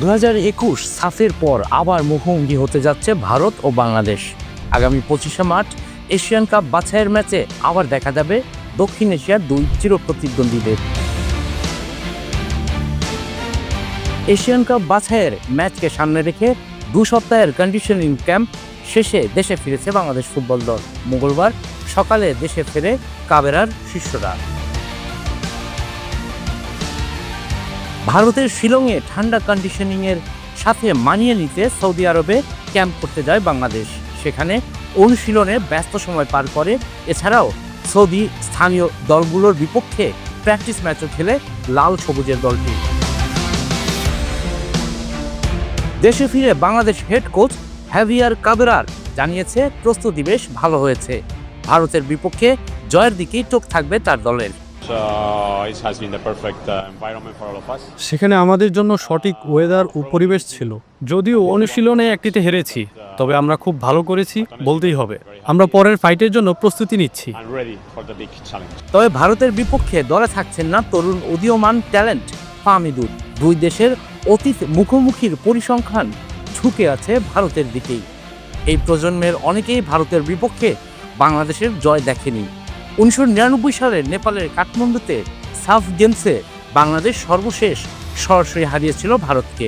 2021 সাফের পর আবার মুখোমুখি হতে যাচ্ছে ভারত ও বাংলাদেশ। আগামী 25শে মার্চ এশিয়ান কাপ বাছাইয়ের ম্যাচে আবার দেখা যাবে দক্ষিণ এশিয়ার দুই চিরপ্রতিদ্বন্দ্বীদের। এশিয়ান কাপ বাছাইয়ের ম্যাচকে সামনে রেখে 2 সপ্তাহের কন্ডিশনিং ক্যাম্প শেষে দেশে ফিরেছে বাংলাদেশ ফুটবল দল। মঙ্গলবার সকালে দেশে ফেরে কাবেরার শিষ্যরা। ভারতের শিলংয়ে ঠান্ডা কন্ডিশনিংয়ের সাথে মানিয়ে নিতে সৌদি আরবে ক্যাম্প করতে যায় বাংলাদেশ। সেখানে অনুশীলনে ব্যস্ত সময় পার করে। এছাড়াও সৌদি স্থানীয় দলগুলোর বিপক্ষে প্র্যাকটিস ম্যাচও খেলে লাল সবুজের দলটি। দেশে ফিরে বাংলাদেশ হেড কোচ হাভিয়ার কাবেরার জানিয়েছে প্রস্তুতি বেশ ভালো হয়েছে। ভারতের বিপক্ষে জয়ের দিকেই চোখ থাকবে তার দলের। সেখানে আমাদের জন্য সঠিক ওয়েদার ও পরিবেশ ছিল। যদিও অনুশীলনে একটিতে হেরেছি, তবে আমরা খুব ভালো করেছি বলতেই হবে। আমরা পরের ফাইটের জন্য প্রস্তুতি নিচ্ছি। তবে ভারতের বিপক্ষে দলে থাকছেন না তরুণ উদীয়মান ট্যালেন্ট ফাহমিদুল। দুই দেশের অতীত মুখোমুখির পরিসংখ্যান ঝুঁকে আছে ভারতের দিকেই। এই প্রজন্মের অনেকেই ভারতের বিপক্ষে বাংলাদেশের জয় দেখেনি। 1999 সালে নেপালের কাঠমান্ডুতে সাফ গেমসে বাংলাদেশ সর্বশেষ সরাসরি হারিয়েছিল ভারতকে।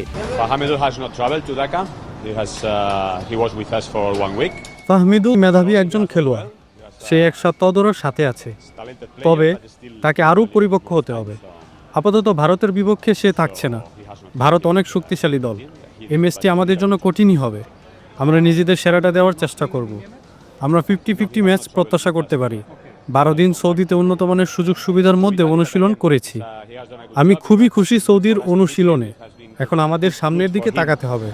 ফাহমিদুল মেধাবী একজন খেলোয়াড়, সে এক সপ্তাহ ধরে সাথে আছে, তবে তাকে আরও পরিপক্ক হতে হবে। আপাতত ভারতের বিপক্ষে সে থাকছে না। ভারত অনেক শক্তিশালী দল। এই ম্যাচটি আমাদের জন্য কঠিনই হবে। আমরা নিজেদের সেরাটা দেওয়ার চেষ্টা করব। আমরা 50-50 ম্যাচ প্রত্যাশা করতে পারি। 12 দিন সৌদিতে উন্নত মানের সুযোগ সুবিধার মধ্যে অনুশীলন করেছি। আমি খুবই খুশি সৌদির অনুশীলনে। এখন আমাদের সামনের দিকে তাকাতে হবে।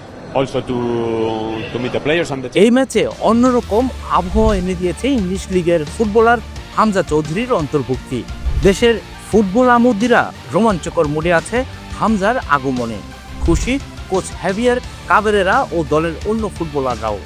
এই ম্যাচে অন্যরকম আবহাওয়া এনে দিয়েছে ইংলিশ লিগের ফুটবলার হামজা চৌধুরীর অন্তর্ভুক্তি। দেশের ফুটবল আমোদীরা রোমাঞ্চকর মুডে আছে হামজার আগমনে। খুশি কোচ হাভিয়ার কাবেরেরা ও দলের অন্য ফুটবলাররাও।